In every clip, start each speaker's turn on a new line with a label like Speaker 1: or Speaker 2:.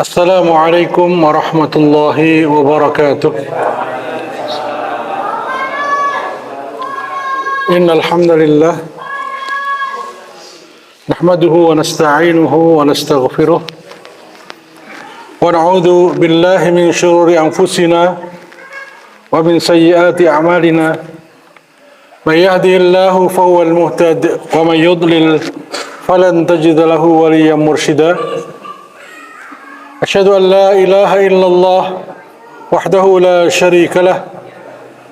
Speaker 1: Assalamualaikum warahmatullahi wabarakatuh. Innal hamdalillah nahmaduhu wa nasta'inuhu wa nastaghfiruh wa na'udzu billahi min shururi anfusina wa min sayyiati a'malina. May yahdihillahu fahuwal muhtad wa may yudlil falan tajida lahu waliyyan mursyida. Asyhadu an la ilaha illallah wahdahu la syarika lah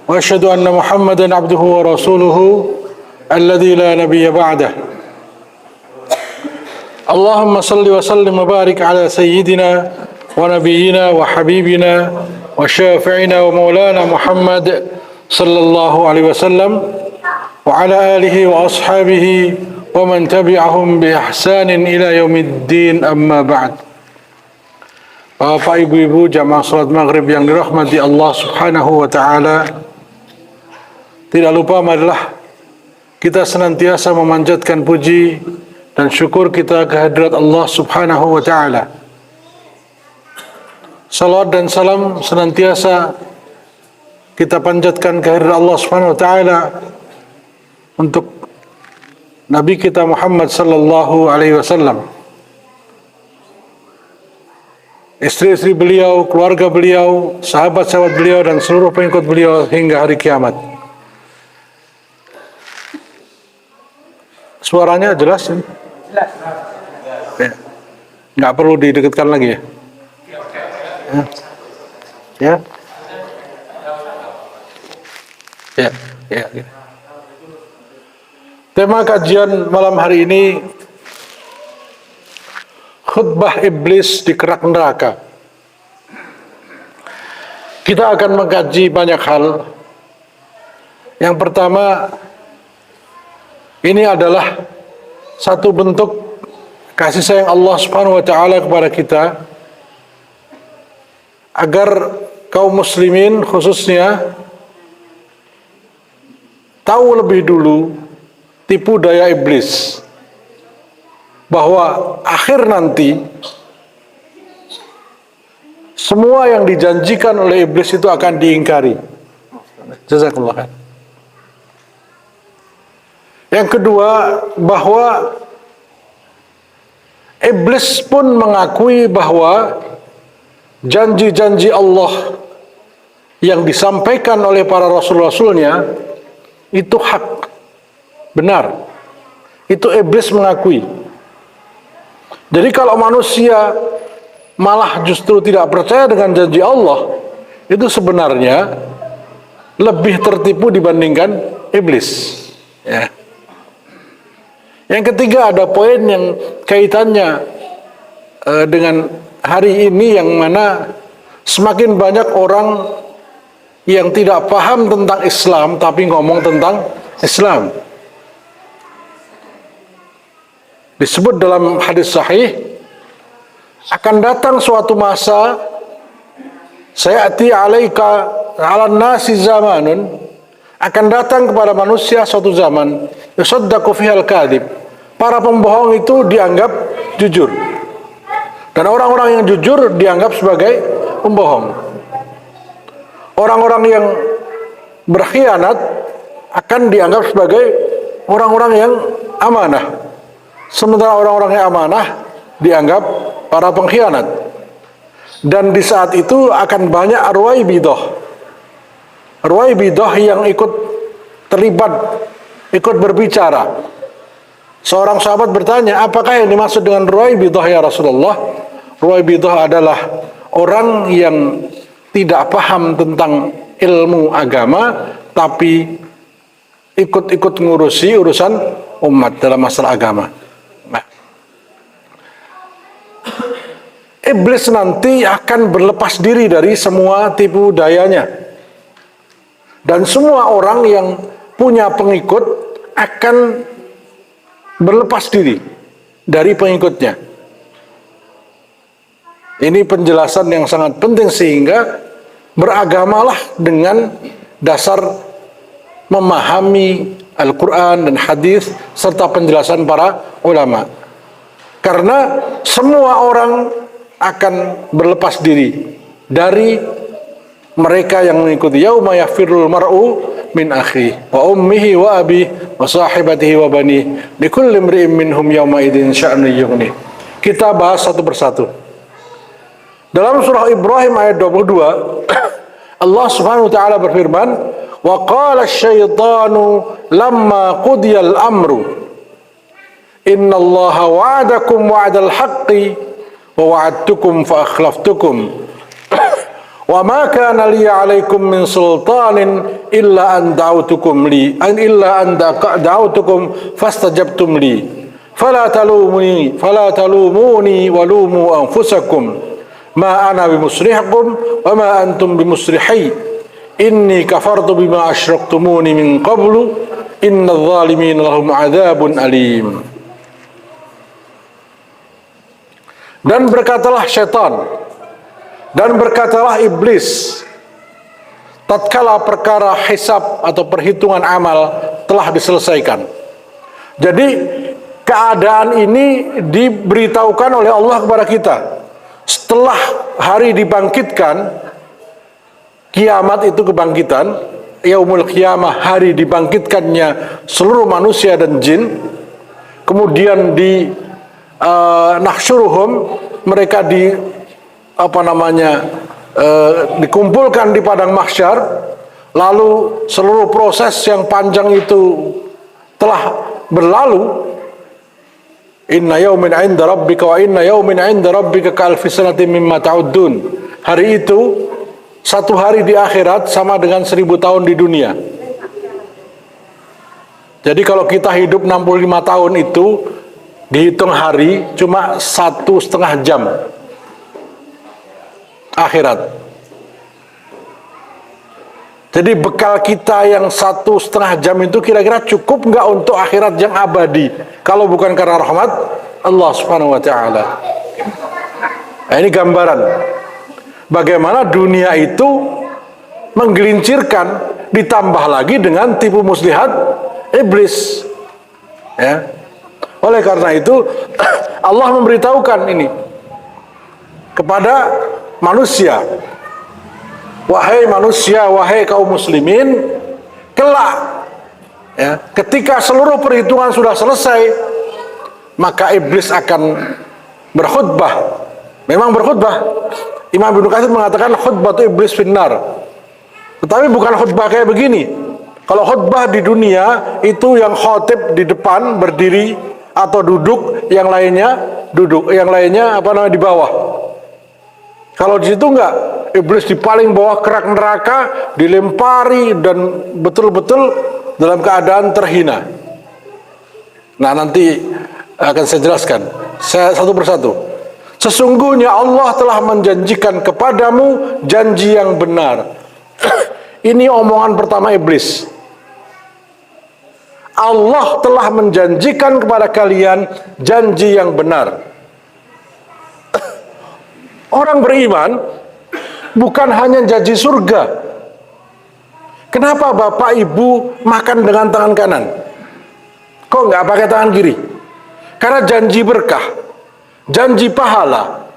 Speaker 1: wa asyhadu anna Muhammadan abduhu wa rasuluhu alladzi la nabiyya ba'dah. Allahumma salli wa sallim wa barik ala sayyidina wa nabiyyina wa habibina wa syafi'ina wa maulana Muhammad sallallahu alaihi wasallam wa ala alihi wa ashabihi wa man tabi'ahum bi ihsanin ila yaumiddin, amma ba'd. Bapak, ibu-ibu, jamaah salat maghrib yang dirahmati Allah subhanahu wa ta'ala, tidak lupa marilah kita senantiasa memanjatkan puji dan syukur kita kehadirat Allah subhanahu wa ta'ala. Salawat dan salam senantiasa kita panjatkan kehadirat Allah subhanahu wa ta'ala untuk Nabi kita Muhammad sallallahu alaihi wasallam, istri-istri beliau, keluarga beliau, sahabat-sahabat beliau, dan seluruh pengikut beliau hingga hari kiamat. Suaranya jelas ini? Jelas. Ya. Nggak perlu didekatkan lagi ya? Ya? Ya. Ya. Ya. Tema kajian malam hari ini, khutbah iblis di kerak neraka. Kita akan mengkaji banyak hal. Yang pertama, ini adalah satu bentuk kasih sayang Allah Subhanahu wa taala kepada kita, agar kaum muslimin khususnya tahu lebih dulu tipu daya iblis, bahwa akhir nanti semua yang dijanjikan oleh iblis itu akan diingkari. Jazakallah khair. Yang kedua, bahwa iblis pun mengakui bahwa janji-janji Allah yang disampaikan oleh para rasul-rasulnya itu hak, benar. Itu iblis mengakui. Jadi kalau manusia malah justru tidak percaya dengan janji Allah, itu sebenarnya lebih tertipu dibandingkan iblis. Ya. Yang ketiga, ada poin yang kaitannya dengan hari ini, yang mana semakin banyak orang yang tidak paham tentang Islam tapi ngomong tentang Islam. Disebut dalam hadis sahih, akan datang suatu masa, sayati alaika ala nasi zamanun, akan datang kepada manusia suatu zaman, yusaddaqu fihal kadhib, para pembohong itu dianggap jujur, dan orang-orang yang jujur dianggap sebagai pembohong. Orang-orang yang berkhianat akan dianggap sebagai orang-orang yang amanah, sementara orang-orang yang amanah dianggap para pengkhianat. Dan di saat itu akan banyak Ruwaibidah yang ikut terlibat, ikut berbicara. Seorang sahabat bertanya, apakah yang dimaksud dengan Ruwaibidah ya Rasulullah? Ruwaibidah adalah orang yang tidak paham tentang ilmu agama, tapi ikut-ikut ngurusi urusan umat dalam masalah agama. Iblis nanti akan berlepas diri dari semua tipu dayanya, dan semua orang yang punya pengikut akan berlepas diri dari pengikutnya. Ini penjelasan yang sangat penting, sehingga beragamalah dengan dasar memahami Al-Quran dan hadis serta penjelasan para ulama. Karena semua orang akan berlepas diri dari mereka yang mengikuti. Yauma yafirrul mar'u min akhihi wa ummihi wa abihi wa sahibatihi wa banihi likulli imri'in minhum yawma idzin sya'nun yughni. Kita bahas satu persatu. Dalam surah Ibrahim ayat 22, Allah Subhanahu wa taala berfirman, "Wa qala asy-syaitanu lamma qudiyal amru innallaha wa'adakum wa'dal haqqi wa wa'adtukum fa akhlaftukum wa ma kana li 'alaikum min sultanin illa an da'awtukum fastajabtum li fala talumuni wa lumu anfusakum ma ana bimusrihakum wa ma antum bimusrihi inni kafartu bima asyraktumuni min qablu innadh dhalimina lahum 'adzabun alim." Dan berkatalah syaitan dan berkatalah iblis tatkala perkara hisab atau perhitungan amal telah diselesaikan. Jadi keadaan ini diberitahukan oleh Allah kepada kita. Setelah hari dibangkitkan, kiamat itu kebangkitan, yaumul qiyamah, hari dibangkitkannya seluruh manusia dan jin, kemudian nahsyuruhum, mereka dikumpulkan di padang mahsyar, lalu seluruh proses yang panjang itu telah berlalu. Inna yaumin 'inda rabbika wa inna yaumin 'inda rabbika ka'alfi sanatin mimma ta'uddun. Hari itu, satu hari di akhirat sama dengan 1000 tahun di dunia. Jadi kalau kita hidup 65 tahun itu dihitung hari cuma 1,5 jam akhirat. Jadi bekal kita yang 1,5 jam itu kira-kira cukup nggak untuk akhirat yang abadi kalau bukan karena rahmat Allah Subhanahu wa taala. Nah, ini gambaran bagaimana dunia itu menggelincirkan, ditambah lagi dengan tipu muslihat iblis. Ya. Oleh karena itu Allah memberitahukan ini kepada manusia, wahai manusia, wahai kaum muslimin, kelak ya, ketika seluruh perhitungan sudah selesai, maka iblis akan berkhutbah. Memang berkhutbah. Imam Ibnu Katsir mengatakan khutbah itu iblis finnar. Tetapi bukan khutbah kayak begini. Kalau khutbah di dunia itu yang khotib di depan berdiri atau duduk, yang lainnya duduk, yang lainnya di bawah. Kalau di situ enggak, iblis di paling bawah kerak neraka, dilempari dan betul-betul dalam keadaan terhina. Nah, nanti akan saya jelaskan satu persatu. Sesungguhnya Allah telah menjanjikan kepadamu janji yang benar. Ini omongan pertama iblis. Allah telah menjanjikan kepada kalian janji yang benar. Orang beriman bukan hanya janji surga. Kenapa bapak ibu makan dengan tangan kanan? Kok nggak pakai tangan kiri? Karena janji berkah, janji pahala.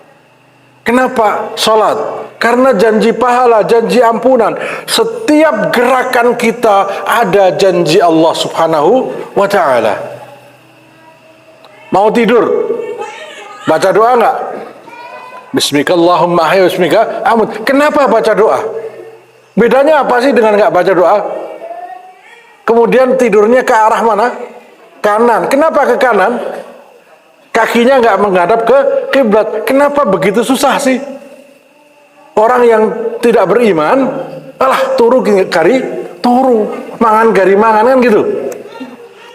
Speaker 1: Kenapa sholat? Karena janji pahala, janji ampunan. Setiap gerakan kita ada janji Allah Subhanahu wa ta'ala. Mau tidur? Baca doa enggak? Bismikallahumma ahya bismika amut. Kenapa baca doa? Bedanya apa sih dengan enggak baca doa? Kemudian tidurnya ke arah mana? Kanan. Kenapa ke kanan? Kakinya enggak menghadap ke kiblat. Kenapa begitu susah sih? Orang yang tidak beriman, turu gari, turu, mangan gari mangan kan gitu.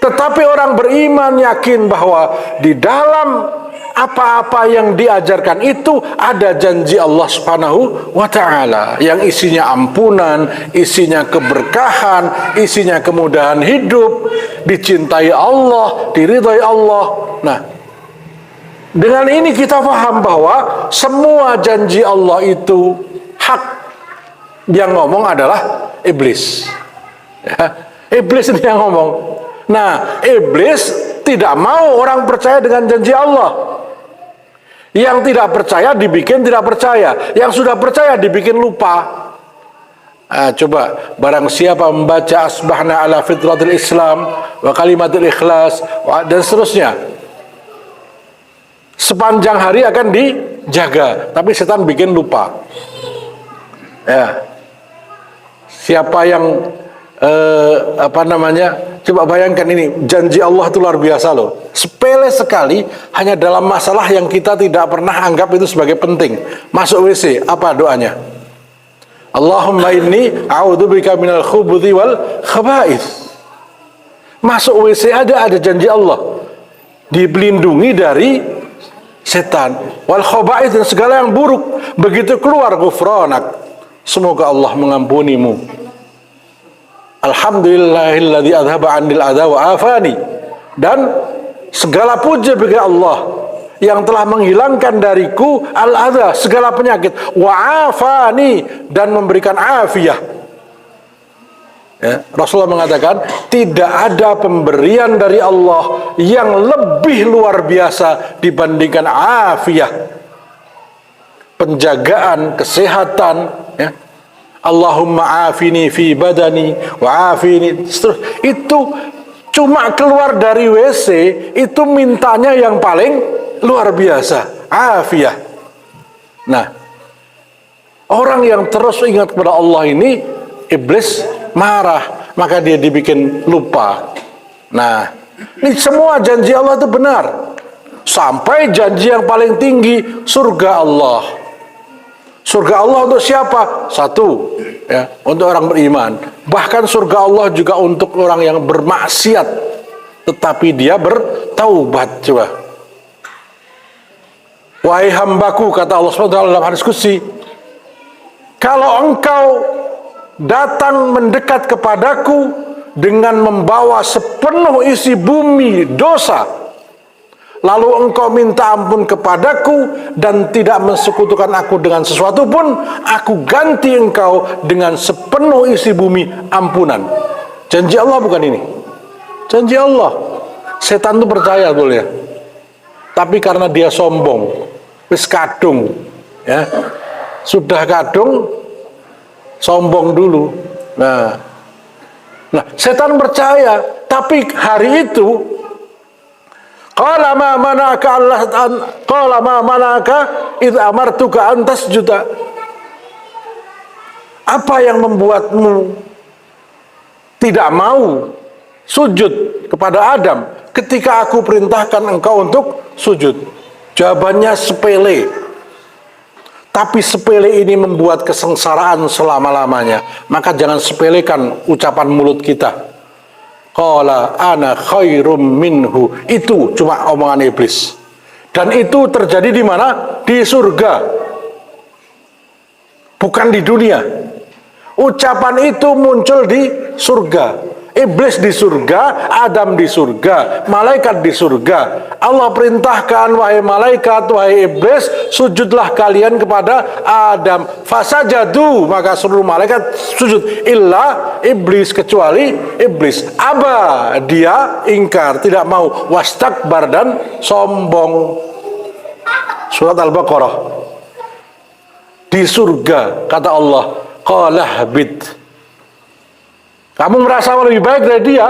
Speaker 1: Tetapi orang beriman yakin bahwa di dalam apa-apa yang diajarkan itu ada janji Allah Subhanahu wa ta'ala yang isinya ampunan, isinya keberkahan, isinya kemudahan hidup, dicintai Allah, diridhai Allah. Nah, dengan ini kita paham bahwa semua janji Allah itu hak. Yang ngomong adalah iblis. Ya, iblis ini yang ngomong. Nah, iblis tidak mau orang percaya dengan janji Allah. Yang tidak percaya dibikin tidak percaya, yang sudah percaya dibikin lupa. Coba barang siapa membaca asbahna ala fitratil Islam wa kalimatil ikhlas dan seterusnya, sepanjang hari akan dijaga, tapi setan bikin lupa. Ya. Siapa yang coba bayangkan ini, janji Allah itu luar biasa loh. Sepele sekali, hanya dalam masalah yang kita tidak pernah anggap itu sebagai penting. Masuk WC, apa doanya? Allahumma inni a'udzubika minal khubuthi wal khaba'ith. Masuk WC ada janji Allah, dilindungi dari setan, wal khaba'ith, dan segala yang buruk. Begitu keluar, ghufranak, semoga Allah mengampunimu. Alhamdulillahilladzi adhaba 'anil adha wa afani, dan segala puji bagi Allah yang telah menghilangkan dariku al-adha, segala penyakit, wa afani, dan memberikan afiyah. Ya, Rasulullah mengatakan tidak ada pemberian dari Allah yang lebih luar biasa dibandingkan afiyah, penjagaan kesehatan. Ya. Allahumma afini fi badani wa afini, itu cuma keluar dari WC itu mintanya yang paling luar biasa, afiyah. Nah, orang yang terus ingat kepada Allah ini, iblis marah, maka dia dibikin lupa. Nah, ini semua janji Allah itu benar, sampai janji yang paling tinggi, surga Allah. Surga Allah untuk siapa? Satu, ya, untuk orang beriman. Bahkan surga Allah juga untuk orang yang bermaksiat, tetapi dia bertaubat. Coba, wahai hambaku, kata Allah SWT dalam hadis qudsi, kalau engkau datang mendekat kepadaku dengan membawa sepenuh isi bumi dosa, lalu engkau minta ampun kepadaku dan tidak mensekutukan aku dengan sesuatu pun, aku ganti engkau dengan sepenuh isi bumi ampunan. Janji Allah bukan ini? Janji Allah. Setan itu percaya betul ya, tapi karena dia sombong, wis kadung, ya, sudah kadung, sombong dulu. Nah, setan percaya, tapi hari itu qala ma mana'aka Allah qala ma mana'aka idz amartuka an tasjuda. Apa yang membuatmu tidak mau sujud kepada Adam ketika aku perintahkan engkau untuk sujud? Jawabannya sepele. Tapi sepele ini membuat kesengsaraan selama-lamanya. Maka jangan sepelekan ucapan mulut kita. Qala ana khairum minhu, itu cuma omongan iblis. Dan itu terjadi di mana? Di surga, bukan di dunia. Ucapan itu muncul di surga. Iblis di surga, Adam di surga, malaikat di surga. Allah perintahkan, wahai malaikat, wahai iblis, sujudlah kalian kepada Adam. Fasajadu, maka seluruh malaikat sujud, illa iblis, kecuali iblis. Aba, dia ingkar, tidak mau. Wastakbar, dan sombong. Surat Al-Baqarah. Di surga, kata Allah, qala habid, kamu merasa lebih baik dari dia.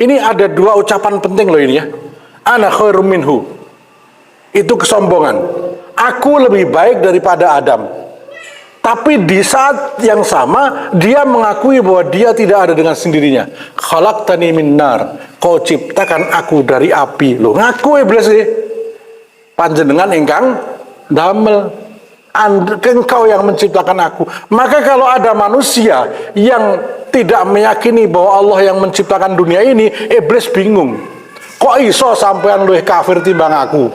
Speaker 1: Ini ada dua ucapan penting loh ini ya. Ana khairum minhu, itu kesombongan. Aku lebih baik daripada Adam. Tapi di saat yang sama dia mengakui bahwa dia tidak ada dengan sendirinya. Khalaqtani min nar, kau ciptakan aku dari api. Loh, ngaku iblis sih. Panjenengan ingkang damel, engkau yang menciptakan aku. Maka kalau ada manusia yang tidak meyakini bahwa Allah yang menciptakan dunia ini, iblis bingung. Kok iso sampean luwih kafir timbang aku?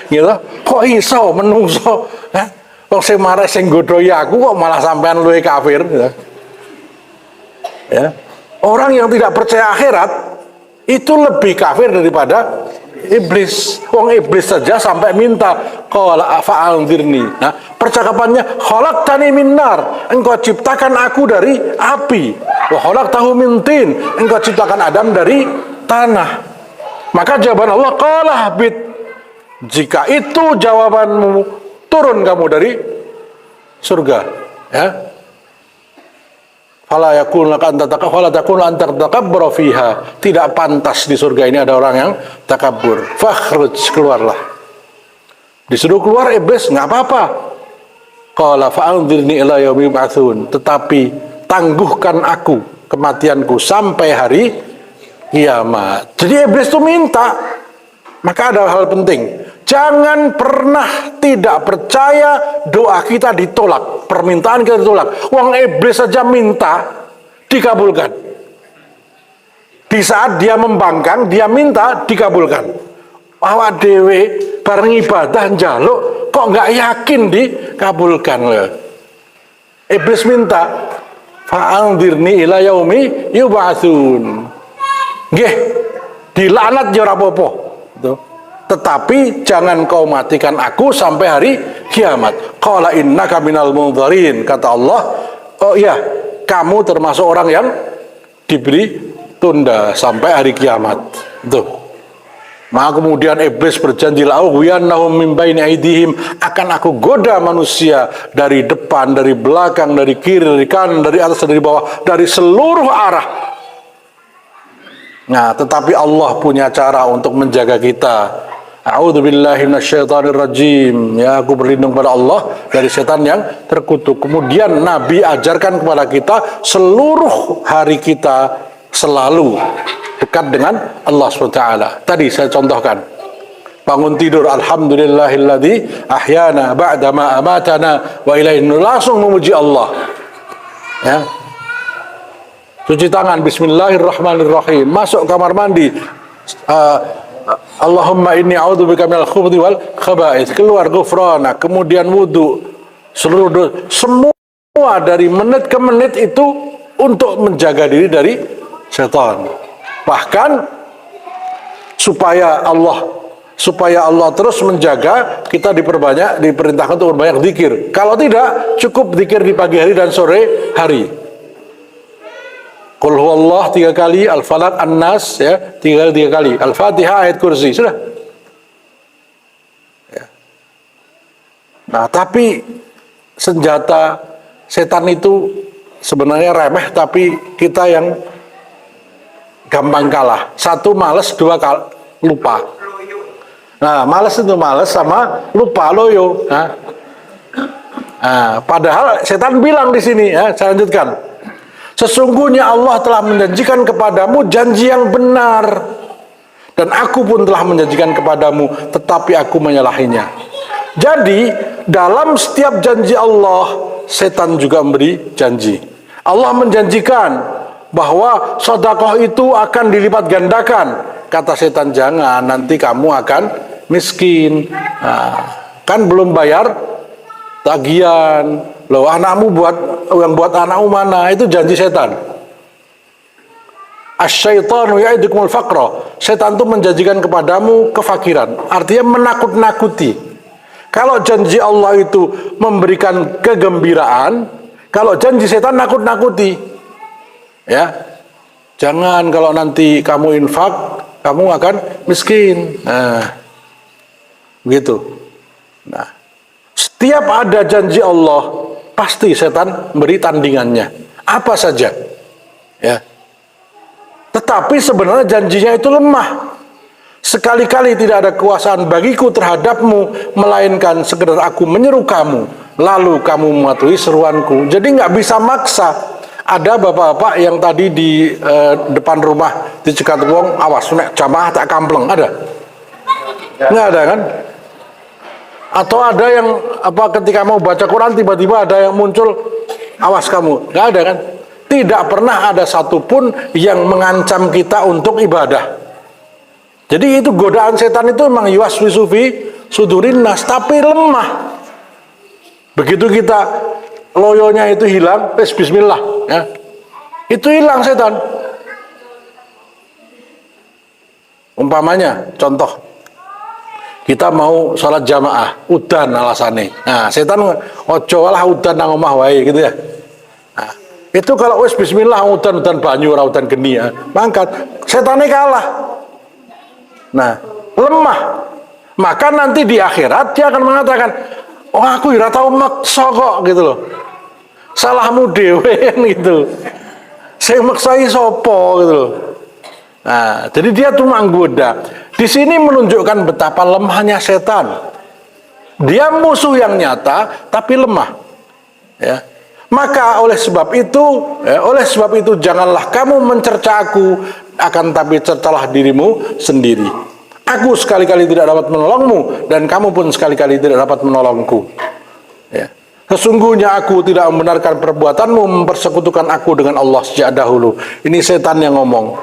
Speaker 1: Gitu. Kok iso menungso? Kok sing marah sing godhoi aku kok malah sampean luwih kafir? Gitu. Ya. Orang yang tidak percaya akhirat itu lebih kafir daripada iblis. Wong iblis saja sampai minta, qala fa'anzirni. Nah, percakapannya khalaqtani min nar, engkau ciptakan aku dari api. Wa khalaqtahu min tin, engkau ciptakan Adam dari tanah. Maka jawaban Allah, qala habit. Jika itu jawabanmu, turun kamu dari surga, ya. Fala yakun laka anta takabbara fiha. Tidak pantas di surga ini ada orang yang takabur. Fakhruj, keluarlah. Disuruh keluar iblis, nggak apa-apa. Qala fa'anzirni ila yaumi yub'atsun. Tetapi tangguhkan aku kematianku sampai hari kiamat. Jadi iblis itu minta. Maka ada hal penting. Jangan pernah tidak percaya doa kita ditolak, permintaan kita ditolak. Wong iblis saja minta, dikabulkan. Di saat dia membangkang, dia minta, dikabulkan. Awak dewe bareng ibadah njaluk kok nggak yakin dikabulkan loh. Iblis minta, fa'anzirni ila yaumi yub'atsun. Nggih, dilaknat ya ora apa-apa. Tetapi jangan kau matikan aku sampai hari kiamat. Qala innaka minal munzarin. Kata Allah, oh iya, kamu termasuk orang yang diberi tunda sampai hari kiamat. Tuh. Maka kemudian iblis berjanji, la'ughwiyannahum min baini aydihim, akan aku goda manusia dari depan, dari belakang, dari kiri, dari kanan, dari atas, dari bawah, dari seluruh arah. Nah, tetapi Allah punya cara untuk menjaga kita. A'udzubillahi minasyaitonirrajim. Ya, aku berlindung pada Allah dari setan yang terkutuk. Kemudian Nabi ajarkan kepada kita seluruh hari kita selalu dekat dengan Allah SWT. Tadi saya contohkan. Bangun tidur, alhamdulillahilladzi ahyana ba'dama amatana wa ilaihi nusyur. Langsung memuji Allah. Ya. Cuci tangan, bismillahirrahmanirrahim. Masuk kamar mandi, Allahumma inni a'udzubika minal khubuthi wal khaba'its. Keluar ghufranak, kemudian wudu, seluruh semua dari menit ke menit itu untuk menjaga diri dari setan. Bahkan supaya Allah terus menjaga, kita diperintahkan untuk berbanyak zikir. Kalau tidak, cukup zikir di pagi hari dan sore hari. Qul huwallah 3 kali, Al-Falaq, An-Nas, ya, 3 kali, Al-Fatihah, ayat kursi, sudah. Ya. Nah, tapi senjata setan itu sebenarnya remeh, tapi kita yang gampang kalah. 1 malas, 2 lupa. Nah, malas itu malas sama lupa, loyo. Nah, padahal setan bilang di sini, ya, saya lanjutkan. Sesungguhnya Allah telah menjanjikan kepadamu janji yang benar, dan aku pun telah menjanjikan kepadamu, tetapi aku menyalahinya. Jadi dalam setiap janji Allah, setan juga memberi janji. Allah menjanjikan bahwa sedekah itu akan dilipat gandakan. Kata setan, jangan, nanti kamu akan miskin. Nah, kan belum bayar tagihan. Loh, anakmu buat anakmu mana? Itu janji setan. Asyaitanu ya'idukumul faqra. Setan itu menjanjikan kepadamu kefakiran. Artinya menakut-nakuti. Kalau janji Allah itu memberikan kegembiraan, kalau janji setan nakut-nakuti. Ya. Jangan, kalau nanti kamu infak, kamu akan miskin. Nah, begitu. Nah, setiap ada janji Allah, pasti setan beri tandingannya, apa saja, ya. Tetapi sebenarnya janjinya itu lemah. Sekali-kali tidak ada kekuasaan bagiku terhadapmu, melainkan sekedar aku menyeru kamu, lalu kamu mematuhi seruanku. Jadi nggak bisa maksa. Ada bapak-bapak yang tadi di depan rumah dicegat wong, awas nek jamaah tak kampleng, ada? Nggak ada kan? Atau ada yang ketika mau baca Quran tiba-tiba ada yang muncul, awas kamu, nggak ada kan? Tidak pernah ada satupun yang mengancam kita untuk ibadah. Jadi itu godaan setan itu memang yuwaswisu fi sudurin nas, tapi lemah. Begitu kita loyonya itu hilang, bismillah, ya, itu hilang setan. Umpamanya, contoh, kita mau sholat jamaah, udan alasane. Nah, setan ojo lah udan nang omah wae gitu ya. Nah, itu kalau wis bismillah udan banyu ora udan geni ya, mangkat, setannya kalah. Nah, lemah. Maka nanti di akhirat dia akan mengatakan, oh aku ora tau maksa kok gitu loh. Salahmu dhewe gitu. Saya maksai sopo gitu loh. Nah, jadi dia cuma menggoda. Di sini menunjukkan betapa lemahnya setan. Dia musuh yang nyata tapi lemah. Ya. Maka oleh sebab itu janganlah kamu mencerca aku, akan tapi cercalah dirimu sendiri. Aku sekali-kali tidak dapat menolongmu dan kamu pun sekali-kali tidak dapat menolongku. Ya. Sesungguhnya aku tidak membenarkan perbuatanmu mempersekutukan aku dengan Allah sejak dahulu. Ini setan yang ngomong.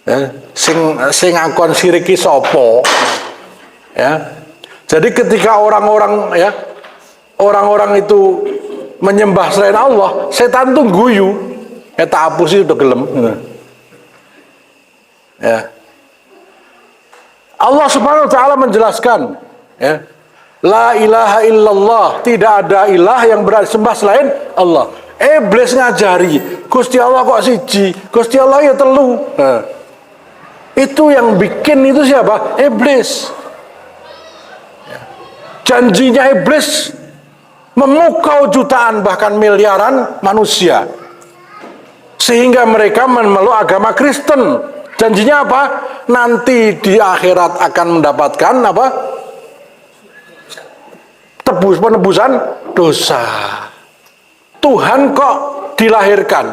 Speaker 1: Ya, sing ngakon siriki sopo. Ya. Jadi ketika orang-orang itu menyembah selain Allah, setan tuh guyu. Tak hapus itu udah gelem. Ya. Allah Subhanahu wa taala menjelaskan, ya. La ilaha illallah, tidak ada ilah yang berhak disembah selain Allah. Iblis ngajari, Gusti Allah kok siji, Gusti Allah ya telu. Nah, itu yang bikin itu siapa? Iblis. Janjinya iblis memukau jutaan bahkan miliaran manusia sehingga mereka memeluk agama Kristen. Janjinya apa? Nanti di akhirat akan mendapatkan apa? Penebusan dosa. Tuhan kok dilahirkan?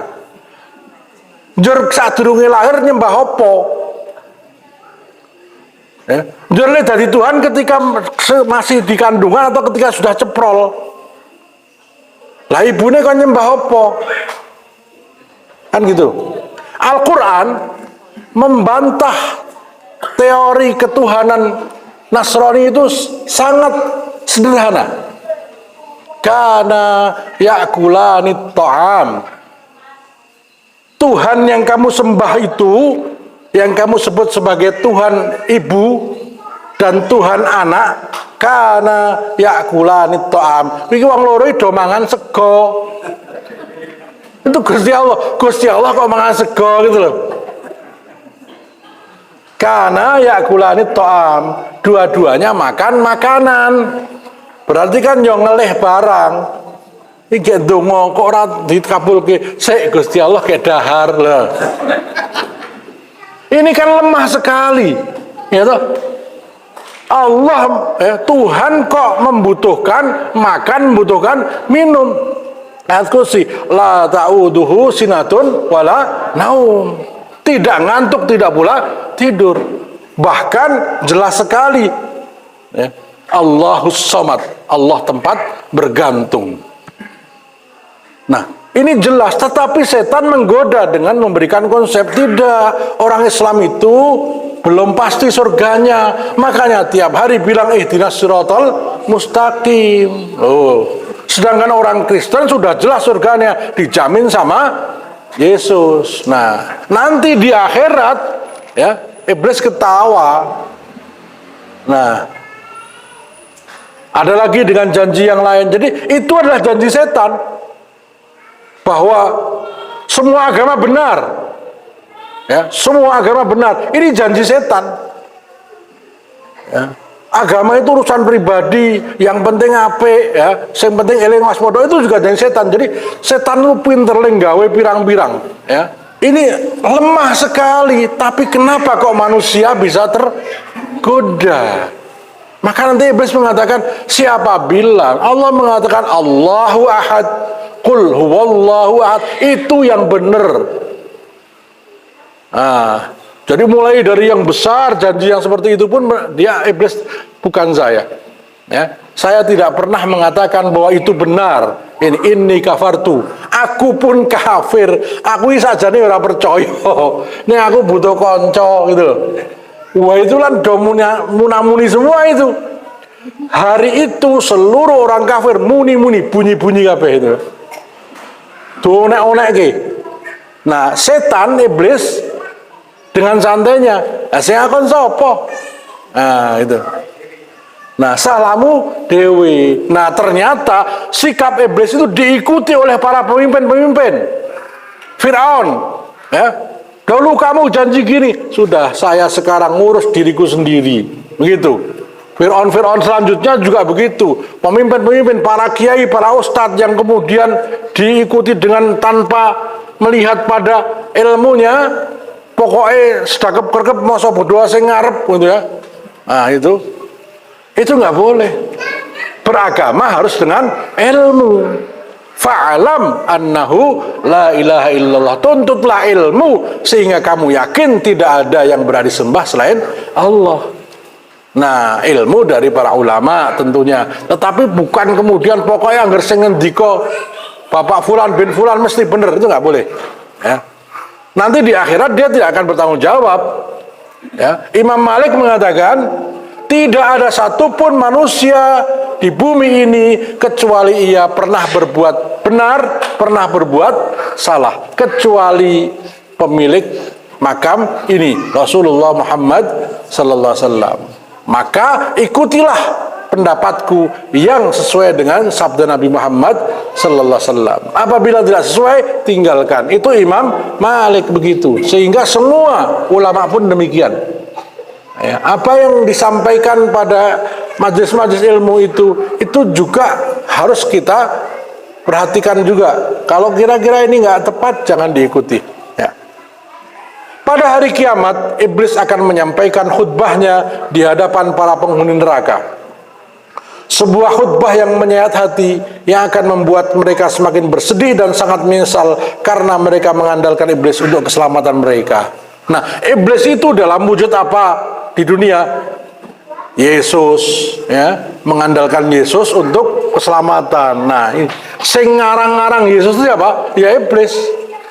Speaker 1: Njur sadurunge lahir nyembah apa? Ya. Njur dari Tuhan ketika masih di kandungan atau ketika sudah ceprol. Lah ibune kok nyembah apa? Kan gitu. Al-Quran membantah teori ketuhanan Nasrani itu sangat sederhana. Kana ya'kulani ta'am. Tuhan yang kamu sembah itu, yang kamu sebut sebagai Tuhan ibu dan Tuhan anak, kana ya'kulani ta'am. Iki wong loro do mangan sego. Itu Gusti Allah kok mangan sego gitu loh. Kana ya'kulani ta'am. Dua-duanya makan makanan. Berarti kan yang ngeleh barang. Iki ndonga kok ora dikabulke. Sik Gusti Allah kayak dahar lah. Ini kan lemah sekali. Ya toh? Allah Tuhan kok membutuhkan makan, membutuhkan minum. Ayat kursi la ta'uduhu sinatun wala naum. Tidak ngantuk, tidak pula tidur. Bahkan jelas sekali ya. Allahus Samad, Allah tempat bergantung. Nah, ini jelas, tetapi setan menggoda dengan memberikan konsep tidak. Orang Islam itu belum pasti surganya, makanya tiap hari bilang ihdinas siratal mustaqim. Sedangkan orang Kristen sudah jelas surganya, dijamin sama Yesus. Nah, nanti di akhirat ya, iblis ketawa. Nah, ada lagi dengan janji yang lain. Jadi itu adalah janji setan bahwa semua agama benar. Ya, semua agama benar. Ini janji setan. Ya. Agama itu urusan pribadi, yang penting apik ya, yang penting eling waspada, itu juga janji setan. Jadi setan itu pinter lenggawe pirang-pirang ya. Ini lemah sekali, tapi kenapa kok manusia bisa tergoda? Maka nanti iblis mengatakan, siapa bilang? Allah mengatakan Allahu Ahad, Qul huwallahu ahad. Itu yang benar. Nah, jadi mulai dari yang besar, janji yang seperti itu pun dia iblis, bukan saya. Ya, saya tidak pernah mengatakan bahwa itu benar. Ini kafartu. Aku pun kafir. Aku saja nih orang percaya. Nih aku butuh konco gitu. Wah itu kan munamuni semua itu. Hari itu seluruh orang kafir muni-muni, bunyi-bunyi kabeh itu. Tuh onek-onek ke. Nah, setan iblis dengan santainya, saya akan sopo. Nah, itu. Nah, salahmu dewi. Nah, ternyata sikap iblis itu diikuti oleh para pemimpin-pemimpin. Firaun, ya. Dulu kamu janji gini, sudah saya sekarang ngurus diriku sendiri. Begitu. Fir'aun selanjutnya juga begitu. Pemimpin-pemimpin, para kiai, para ustadz yang kemudian diikuti dengan tanpa melihat pada ilmunya, pokoknya sedakep-kerkep masa berdoa sing ngarep gitu ya. Nah itu nggak boleh. Beragama harus dengan ilmu. Fa'alam annahu la ilaha illallah. Tuntutlah ilmu sehingga kamu yakin tidak ada yang berhak disembah selain Allah. Nah, ilmu dari para ulama tentunya. Tetapi bukan kemudian pokoknya anggar sing ngendika Bapak Fulan bin Fulan mesti benar, itu nggak boleh. Ya. Nanti di akhirat dia tidak akan bertanggung jawab. Ya. Imam Malik mengatakan tidak ada satupun manusia di bumi ini kecuali ia pernah berbuat benar, pernah berbuat salah, kecuali pemilik makam ini, Rasulullah Muhammad sallallahu alaihi wasallam. Maka ikutilah pendapatku yang sesuai dengan sabda Nabi Muhammad sallallahu alaihi wasallam. Apabila tidak sesuai, tinggalkan. Itu Imam Malik begitu. Sehingga semua ulama pun demikian. Ya, apa yang disampaikan pada majelis-majelis ilmu itu juga harus kita perhatikan juga. Kalau kira-kira ini nggak tepat, jangan diikuti. Ya. Pada hari kiamat, iblis akan menyampaikan khutbahnya di hadapan para penghuni neraka. Sebuah khutbah yang menyayat hati, yang akan membuat mereka semakin bersedih dan sangat menyesal karena mereka mengandalkan iblis untuk keselamatan mereka. Nah, iblis itu dalam wujud apa di dunia? Yesus, ya, mengandalkan Yesus untuk keselamatan. Nah, sing ngarang-ngarang Yesus itu siapa? Ya iblis.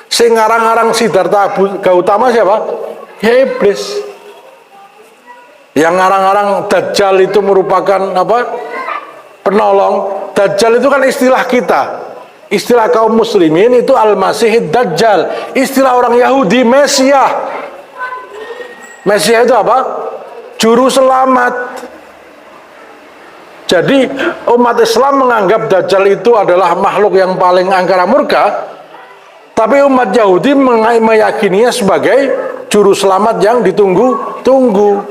Speaker 1: Sing ngarang-ngarang Siddhartha Gautama siapa? Ya iblis. Yang ngarang-ngarang Dajjal itu merupakan apa? Penolong. Dajjal itu kan istilah kita. Istilah kaum muslimin itu Al-Masihid Dajjal. Istilah orang Yahudi Mesias. Mesias itu apa? Juru selamat. Jadi umat Islam menganggap Dajjal itu adalah makhluk yang paling angkara murka, tapi umat Yahudi meyakininya sebagai juru selamat yang ditunggu-tunggu.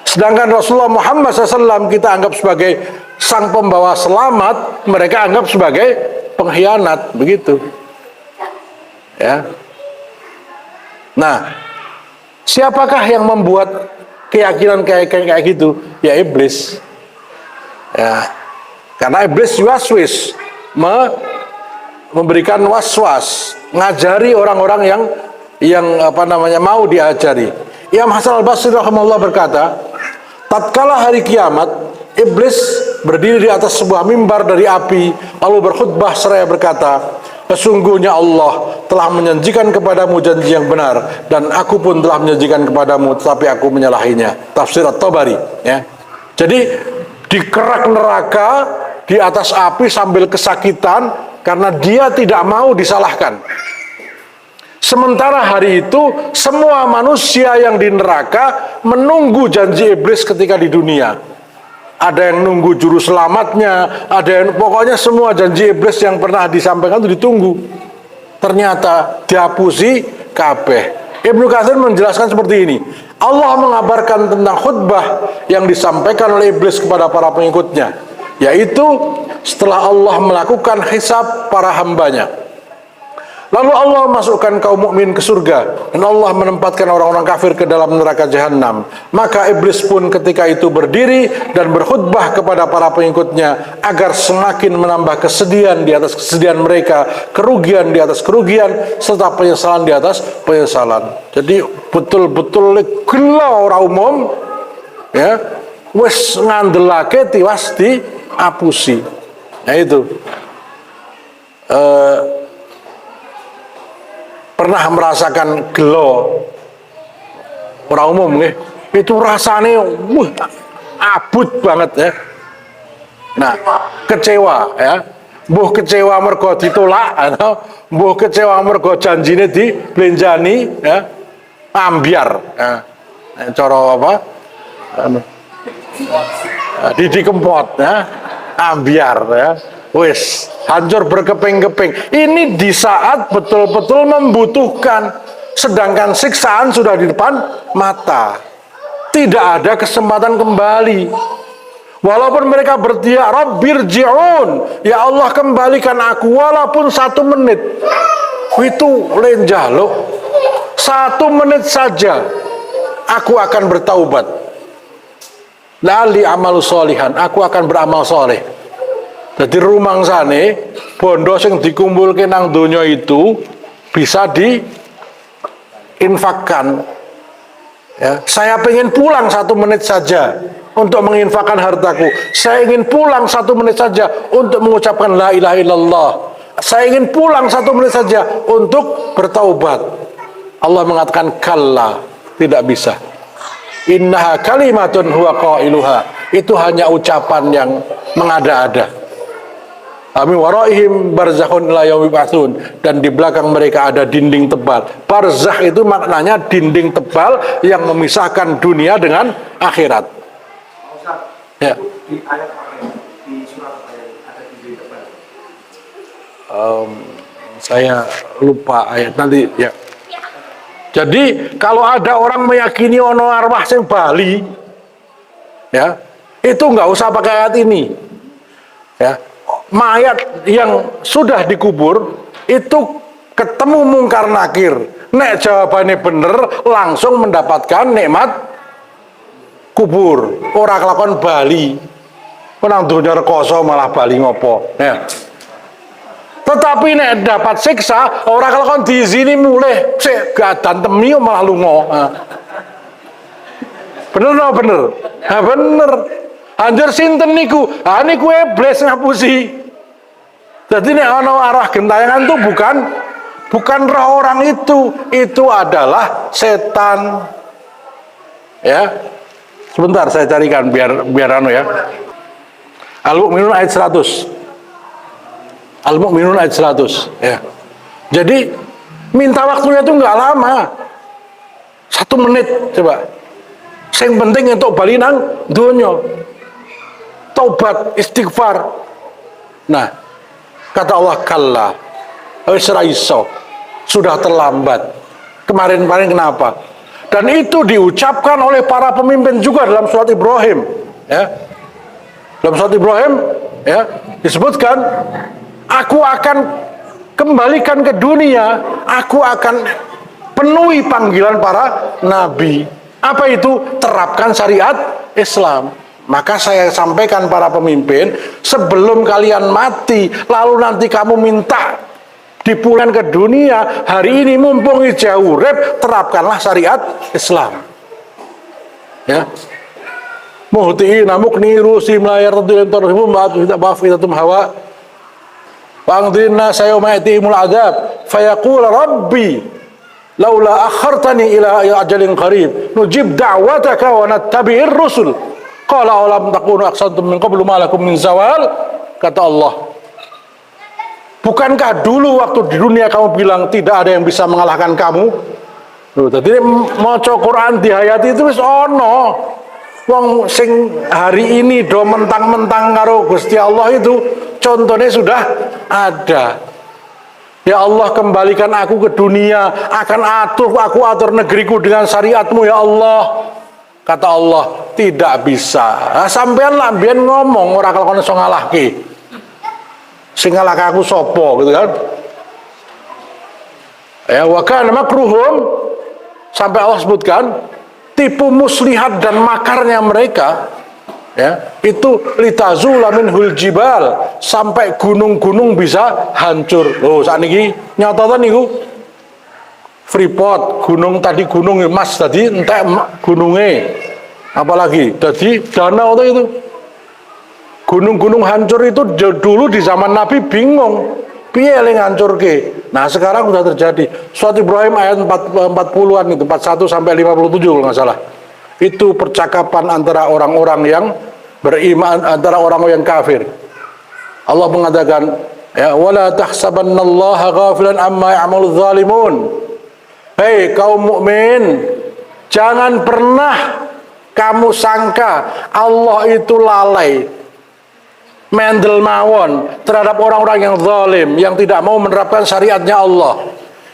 Speaker 1: Sedangkan Rasulullah Muhammad SAW kita anggap sebagai sang pembawa selamat, mereka anggap sebagai pengkhianat, begitu. Ya. Nah, siapakah yang membuat keyakinan kayak gitu? Ya iblis. Ya. Karena iblis waswis, memberikan waswas, ngajari orang-orang yang mau diajari. Imam Hasan Al-Basri rahimahullah berkata, tatkala hari kiamat, iblis berdiri di atas sebuah mimbar dari api, lalu berkhutbah seraya berkata, sesungguhnya Allah telah menjanjikan kepadamu janji yang benar, dan aku pun telah menjanjikan kepadamu, tetapi aku menyalahinya. Tafsir At-Tabari. Ya. Jadi dikerak neraka di atas api sambil kesakitan karena dia tidak mau disalahkan. Sementara hari itu semua manusia yang di neraka menunggu janji iblis ketika di dunia. Ada yang nunggu juru selamatnya, ada yang pokoknya semua janji iblis yang pernah disampaikan itu ditunggu. Ternyata dihapusi kabeh. Ibnu Katsir menjelaskan seperti ini. Allah mengabarkan tentang khutbah yang disampaikan oleh iblis kepada para pengikutnya, yaitu setelah Allah melakukan hisab para hambanya. Lalu Allah masukkan kaum mukmin ke surga, dan Allah menempatkan orang-orang kafir ke dalam neraka jahanam. Maka iblis pun ketika itu berdiri dan berkhutbah kepada para pengikutnya agar semakin menambah kesedihan di atas kesedihan mereka, kerugian di atas kerugian, serta penyesalan di atas penyesalan. Jadi betul-betul gila orang umum, ya, wis ngandelake tiwas diapusi. Nah itu. Pernah merasakan gelo orang umum nih, itu rasanya abut banget ya. Nah, kecewa ya, mbuh kecewa mergo ditolak atau mbuh kecewa mergo janjine dibelenjani ya, ambiar ya. Cara apa? Didi kempot ya, ambiar ya. Wis hancur berkeping-keping. Ini di saat betul-betul membutuhkan. sedangkan siksaan sudah di depan mata. Tidak ada kesempatan kembali. Walaupun mereka berteriak, Rabbirji'un, ya Allah kembalikan aku, walaupun 1 menit. Itu lenjaluk. 1 menit saja, aku akan bertaubat. Lali amalu solihan, aku akan beramal soleh. Jadi rumangsane bondo sing dikumpulke nang donya itu bisa diinfakkan. Ya, saya pengen pulang 1 menit saja untuk menginfakkan hartaku. Saya ingin pulang 1 menit saja untuk mengucapkan la ilaha illallah. Saya ingin pulang 1 menit saja untuk bertaubat. Allah mengatakan kalla, tidak bisa. Innaha kalimatun huwa qailuha. Itu hanya ucapan yang mengada-ada. Amin waraihim barzakhun ila yaumil ba'tsun, dan di belakang mereka ada dinding tebal. Barzakh itu maknanya dinding tebal yang memisahkan dunia dengan akhirat. Ya.
Speaker 2: Di ayat apa ya? Di surat apa ya? Ada dinding tebal.
Speaker 1: Saya lupa ayat nanti ya. Jadi kalau ada orang meyakini ono arwah sing bali, ya itu nggak usah pakai ayat ini. Ya, mayat yang sudah dikubur itu ketemu mungkar nakir. Nek jawabannya bener, langsung mendapatkan nikmat kubur. Ora kelakon bali. Penang dunya rekoso malah bali ngopo. Ya. Tetapi nek dapat siksa, ora kelakon diizini mulih, sik gadan temi malah lunga. Bener no bener? Ha bener. Anjir sinten niku? Ha niku iblis ngapusi. Jadi nek ana arah gentayangan itu bukan roh orang itu adalah setan. Ya. Sebentar saya carikan biar anu ya. Al-Mu'minun ayat 100. Al-Mu'minun ayat 100 ya. Jadi minta waktunya itu nggak lama, 1 menit coba. Yang penting untuk bali nang donya, taubat istighfar. Nah kata Allah kalla, wis ra iso, sudah terlambat. Kemarin kenapa? Dan itu diucapkan oleh para pemimpin juga dalam surat Ibrahim ya. Dalam surat Ibrahim ya disebutkan, aku akan kembalikan ke dunia, aku akan penuhi panggilan para nabi. Apa itu? Terapkan syariat Islam. Maka saya sampaikan para pemimpin, sebelum kalian mati, lalu nanti kamu minta dipulangkan ke dunia, hari ini mumpung jauh urip, terapkanlah syariat Islam. Ya. Muhtiina mukniru simlayar radhiyallahu anhum ma'afidatum hawa Wa'angdinna sayawma'itihimul adab fayaqul rabbi laula akhartani ila ajalin qarib nujib da'wataka wa nattabi'ir rusul qala alam takunu aqsantum min qablu ma lakum min zawal. Kata Allah, bukankah dulu waktu di dunia kamu bilang tidak ada yang bisa mengalahkan kamu? Jadi maca Quran di hayati itu wis ono. Wong sing hari ini do mentang-mentang karo Gusti Allah itu contohnya sudah ada. Ya Allah kembalikan aku ke dunia, aku atur negeriku dengan syariatmu ya Allah. Kata Allah tidak bisa. Nah, sampean lah biyen ngomong ora kelakon iso ngalahke. Sing ngalahke aku sapa gitu kan? Ya wa kana makruhum, sampai Allah sebutkan tipu muslihat dan makarnya mereka ya itu litazula minhul jibal, sampai gunung-gunung bisa hancur. Loh sakniki nyata niku Freeport gunung emas tadi entek gununge, apalagi tadi danau itu gunung-gunung hancur. Itu dulu di zaman Nabi bingung piye le ngancurke. Nah sekarang sudah terjadi. Surat Ibrahim ayat 40-an itu 41 sampai 57 kalau nggak salah. Itu percakapan antara orang-orang yang beriman, antara orang yang kafir. Allah mengatakan, ya wala tahsabannallaha ghafilan amma ya'maludz zalimun. Hei kaum mukmin, jangan pernah kamu sangka Allah itu lalai, mendel mawon terhadap orang-orang yang zalim, yang tidak mau menerapkan syariatnya Allah.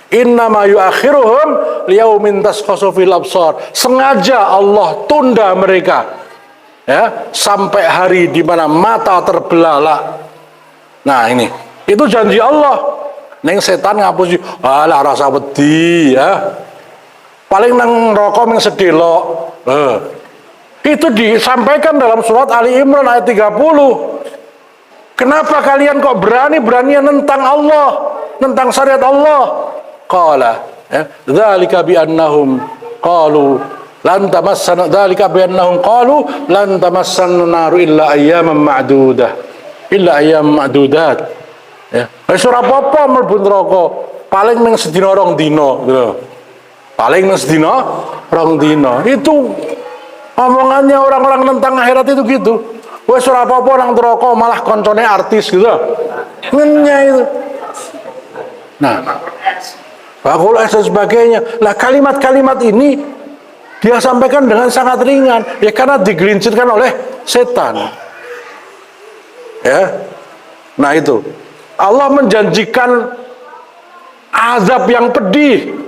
Speaker 1: Innama yuakhiruhum liyaumin tashkhasu fil absar. Sengaja Allah tunda mereka, ya, sampai hari di mana mata terbelalak. Nah, itu janji Allah. Neng setan ngapusi, alah rasa wedi, ya. Paling nang rokok yang sedelok. Itu disampaikan dalam surat Ali Imran ayat 30. Kenapa kalian kok berani-beranian nentang Allah, nentang syariat Allah? Qala, ya, dzalika bi annahum qalu lan tamassana, dzalika bi annahum qalu lan tamassana naru illa ayyaman ma'dudah. Illa ayyam ma'dudat. Ya, wis ora apa-apa mlebu neraka, paling mung sedina rong dina, gitu. Paling mung sedina rong dina. Itu omongannya orang-orang tentang akhirat itu gitu. Wis ora apa-apa nang neraka, malah koncone artis gitu. Ngenya itu. Nah, Fakulah dan sebagainya. Lah kalimat-kalimat ini dia sampaikan dengan sangat ringan, ya karena digelincirkan oleh setan. Ya, nah itu Allah menjanjikan azab yang pedih.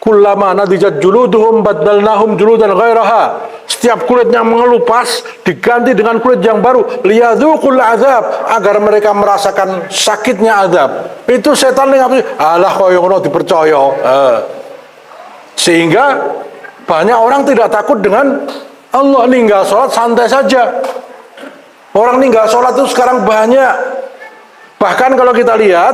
Speaker 1: Kullama nadijat juluduhum baddalnahum juludan ghairaha. Setiap kulit yang mengelupas diganti dengan kulit yang baru. Liyadzuqul azab, agar mereka merasakan sakitnya azab. Itu setan yang alah koyo ngono dipercaya. Sehingga banyak orang tidak takut dengan Allah, ninggal sholat santai saja. Orang ninggal sholat itu sekarang banyak. Bahkan kalau kita lihat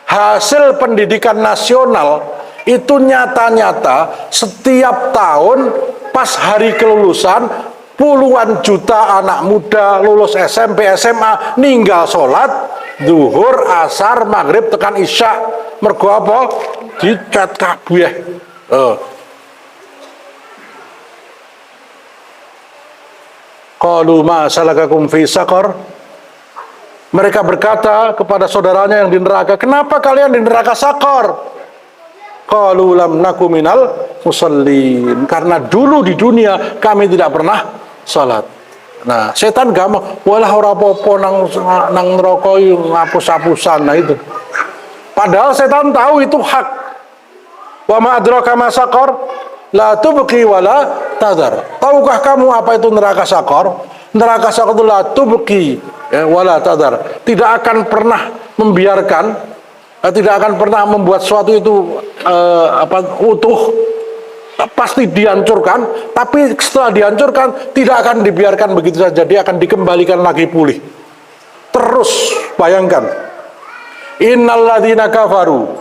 Speaker 1: hasil pendidikan nasional itu nyata-nyata setiap tahun pas hari kelulusan puluhan juta anak muda lulus SMP, SMA ninggal sholat zuhur, asar, maghrib tekan isya. Mergo apa? Dicat kabeh. Qalu ma salakakum fi saqar. Mereka berkata kepada saudaranya yang di neraka, kenapa kalian di neraka Sakor? Qalu lam naku minal musallin. Karena dulu di dunia kami tidak pernah salat. Nah, setan gampang, walah ora apa-apa nang neraka ngapus-hapusan. Nah itu. Padahal setan tahu itu hak. Wa ma adraka ma saqar? La tubqi wala tadar. Tahukah kamu apa itu neraka Sakor? Neraka Sakor itu la tubqi, ya, wala tadar. Tidak akan pernah membiarkan, tidak akan pernah membuat sesuatu itu utuh, pasti dihancurkan. Tapi setelah dihancurkan tidak akan dibiarkan begitu saja, dia akan dikembalikan lagi pulih. Terus bayangkan, innalladzina kafaru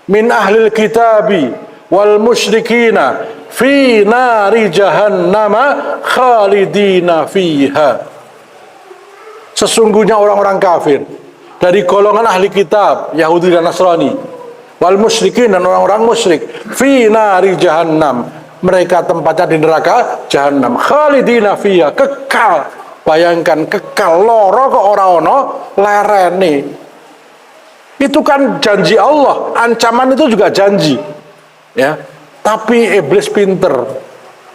Speaker 1: min ahlil kitabi wal musyrikina fi nari jahannama khalidina fiha. Sesungguhnya orang-orang kafir dari golongan ahli kitab Yahudi dan Nasrani, wal musyrikin, dan orang-orang musyrik, fi nari jahannam, mereka tempatnya di neraka jahannam, khalidina fiha, kekal. Bayangkan, kekal loro kok ora ono lerene. Itu kan janji Allah, ancaman itu juga janji. Ya, tapi iblis pinter,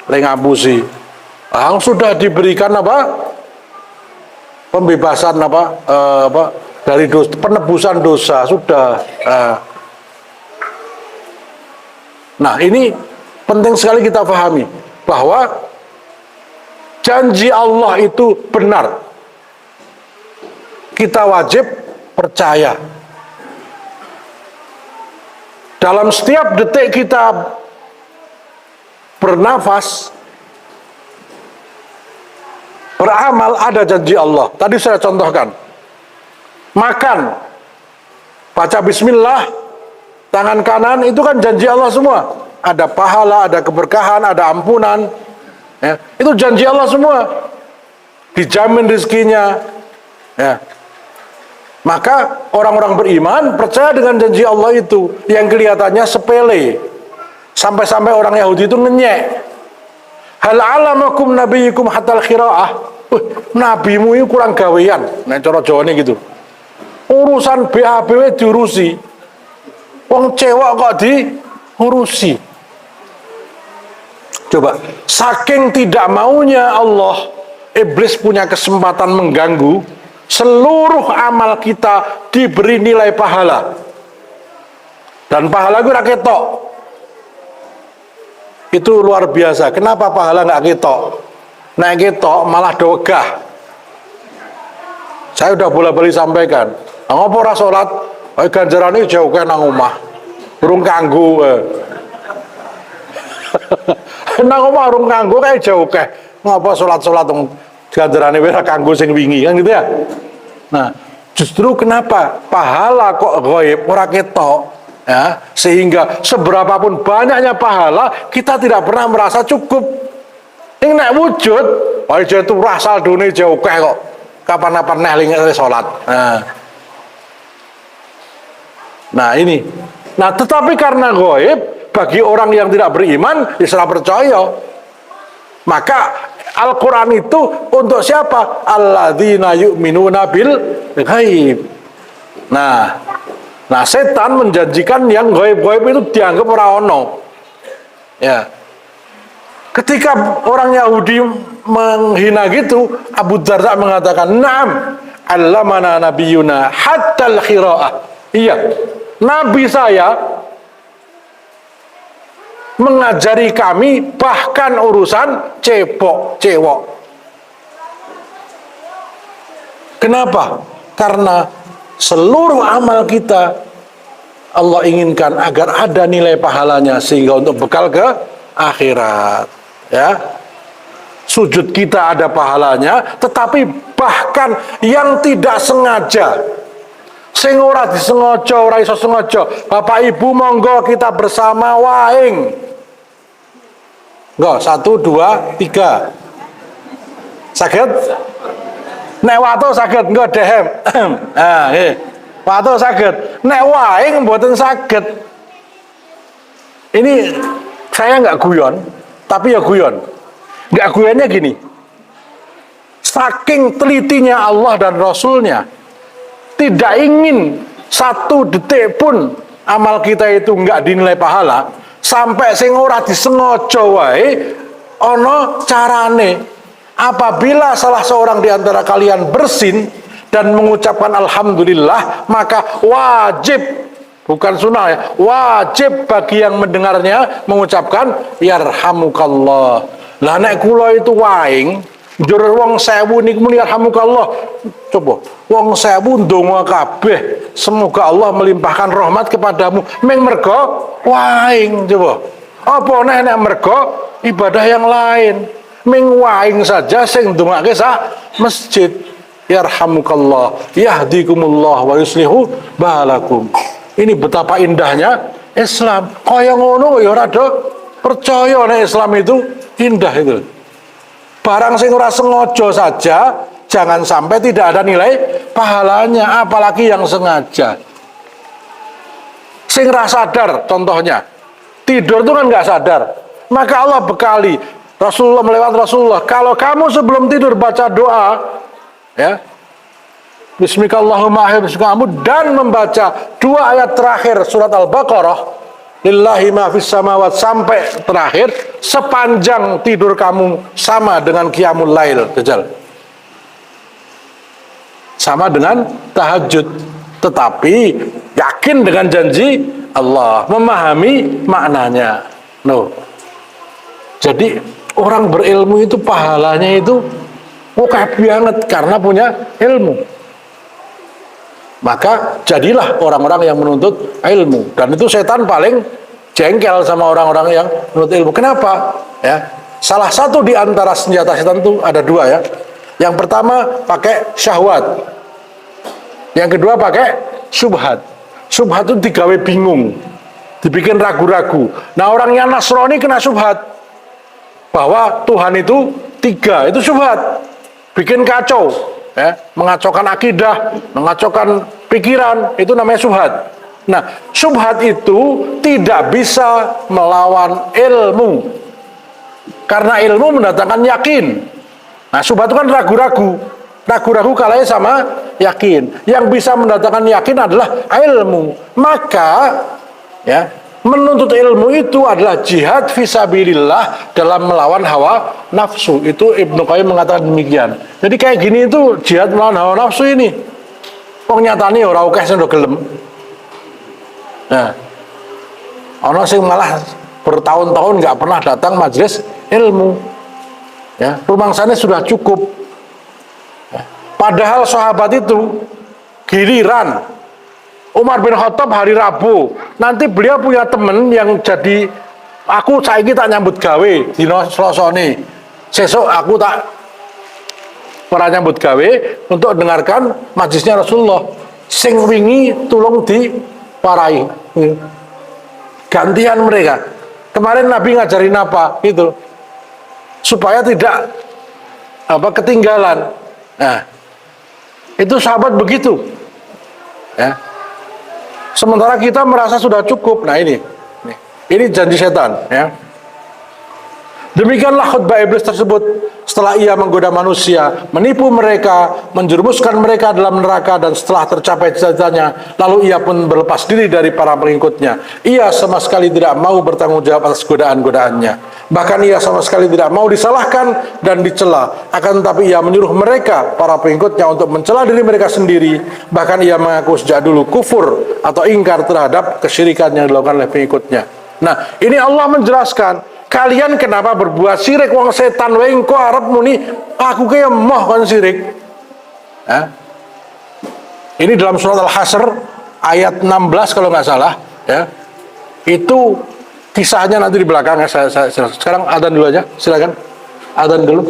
Speaker 1: ngapusi. Sudah diberikan apa? Pembebasan dari dosa, penebusan dosa sudah. Nah, ini penting sekali kita pahami bahwa janji Allah itu benar. Kita wajib percaya. Dalam setiap detik kita bernafas, beramal, ada janji Allah. Tadi saya contohkan. Makan, baca bismillah, tangan kanan, itu kan janji Allah semua. Ada pahala, ada keberkahan, ada ampunan. Ya, itu janji Allah semua. Dijamin rezekinya. Ya. Maka orang-orang beriman percaya dengan janji Allah itu yang kelihatannya sepele. Sampai-sampai orang Yahudi itu ngenyek. Hal alamakum nabiyukum hatal khiraah. Nabimu ini kurang gawean. Nah, cara Jawa ini gitu. Urusan BABW diurusi. Wong cewek kok diurusi. Coba, saking tidak maunya Allah, iblis punya kesempatan mengganggu. Seluruh amal kita diberi nilai pahala. Dan pahala itu rakyat ketok. Itu luar biasa. Kenapa pahala nggak ketok? Nek ketok malah dogah. Saya udah bolak-balik sampaikan. Ngopo ora salat? Ganjarane jauh ke nang omah. Urung kanggo. Nang omah urung kanggo kae jauh ke. Ngopo salat-salat ganjarane wis kanggo sing wingi kan gitu ya. Nah, justru kenapa pahala kok ghaib ora ketok? Ya, sehingga seberapapun banyaknya pahala kita tidak pernah merasa cukup. Ini nek wujud, aja itu rasal dunia jauh kok. Kapan-kapan neh salat. Nah ini. Nah tetapi karena ghaib bagi orang yang tidak beriman, Islam percaya. Maka Al-Quran itu untuk siapa? Alladzina yu'minuna bil ghaib. Nah, setan menjanjikan yang gaib-gaib itu dianggap ora ono. Ya. Ketika orang Yahudi menghina gitu, Abu Darda mengatakan, "Na'am, 'allamana nabiyuna hatta al-qira'ah." Iya. Nabi saya mengajari kami bahkan urusan cewok. Kenapa? Karena seluruh amal kita Allah inginkan agar ada nilai pahalanya sehingga untuk bekal ke akhirat. Ya, sujud kita ada pahalanya, tetapi bahkan yang tidak sengaja, sing ora disengaja, ora iso sengaja, Bapak Ibu monggo kita bersama waing. Enggak, 1, 2, 3. Saged? Nek wato saged, enggak dehem. Wato saged. Nek waing mboten saged. Ini saya enggak guyon, tapi ya guyon. Enggak guyonnya gini. Saking telitinya Allah dan Rasulnya, tidak ingin satu detik pun amal kita itu enggak dinilai pahala, sampai sing ora disengaja wae ana carane. Apabila salah seorang di antara kalian bersin dan mengucapkan alhamdulillah, maka wajib, bukan sunnah ya, wajib bagi yang mendengarnya mengucapkan yarhamukallah. Lah nek kula itu waing njur wong 1000 niku muni yarhamukallah. Coba wong 1000 ndonga kabeh semoga Allah melimpahkan rahmat kepadamu, meng mergo waing. Coba apa nek mergo ibadah yang lain, ming waing saja sing ndongake sak masjid yarhamukallah yahdikumullah wa yuslihu balakum. Ini betapa indahnya Islam. Kaya ngono ya ora do percaya nek Islam itu indah itu. Barang sing ora sengaja saja jangan sampai tidak ada nilai pahalanya, apalagi yang sengaja. Sing ra sadar, contohnya tidur itu kan nggak sadar, maka Allah bekali Rasulullah, melewat Rasulullah, kalau kamu sebelum tidur baca doa, ya, Bismillahirrahmanirrahim, kamu dan membaca 2 ayat terakhir surat Al-Baqarah, lillahi ma fis samawat sampai terakhir, sepanjang tidur kamu sama dengan qiyamul lail, jajal. Sama dengan tahajud, tetapi yakin dengan janji Allah, memahami maknanya. Jadi orang berilmu itu pahalanya itu oke banget karena punya ilmu. Maka jadilah orang-orang yang menuntut ilmu, dan itu setan paling jengkel sama orang-orang yang menuntut ilmu. Kenapa? Ya, salah satu di antara senjata setan itu ada 2 ya. Yang pertama pakai syahwat, yang kedua pakai syubhat. Syubhat itu digawe bingung, dibikin ragu-ragu. Nah orang yang Nasrani kena syubhat bahwa Tuhan itu 3, itu syubhat, bikin kacau, ya, mengacaukan akidah, mengacaukan pikiran, itu namanya syubhat. Nah, syubhat itu tidak bisa melawan ilmu, karena ilmu mendatangkan yakin. Nah, syubhat itu kan ragu-ragu kalahnya sama yakin. Yang bisa mendatangkan yakin adalah ilmu. Maka, ya, menuntut ilmu itu adalah jihad fisabilillah dalam melawan hawa nafsu. Itu Ibnu Qayyim mengatakan demikian. Jadi kayak gini itu jihad melawan hawa nafsu ini. Wong nyatane ora akeh sing gelem. Nah, Ono sing malah bertahun-tahun nggak pernah datang majelis ilmu. Ya, rumangsanya sudah cukup. Ya. Padahal sahabat itu giliran Umar bin Khattab hari Rabu, nanti beliau punya temen yang jadi aku saiki tak nyambut gawe dina Selasane. Sesuk aku tak para nyambut gawe untuk dengarkan majlisnya Rasulullah. Sing wingi tulung diparai. Gantian mereka. Kemarin Nabi ngajarin apa? Gitu. Supaya tidak ketinggalan. Nah, itu sahabat begitu. Ya. Sementara kita merasa sudah cukup. Nah ini janji setan. Ya. Demikianlah khutbah iblis tersebut setelah ia menggoda manusia, menipu mereka, menjerumuskan mereka dalam neraka, dan setelah tercapai cita-citanya, lalu ia pun berlepas diri dari para pengikutnya. Ia sama sekali tidak mau bertanggung jawab atas godaan-godaannya. Bahkan ia sama sekali tidak mau disalahkan dan dicela. Akan tetapi ia menyuruh mereka, para pengikutnya, untuk mencela diri mereka sendiri. Bahkan ia mengaku sejak dulu kufur atau ingkar terhadap kesyirikan yang dilakukan oleh pengikutnya. Nah, ini Allah menjelaskan, kalian kenapa berbuat syirik? Wong setan wae engko arep muni aku ki emoh kon syirik. Ini dalam surat Al-Hasyr ayat 16 kalau nggak salah, ya. Itu kisahnya nanti di belakang. Sekarang adzan dulu aja, silakan. Adzan dulu.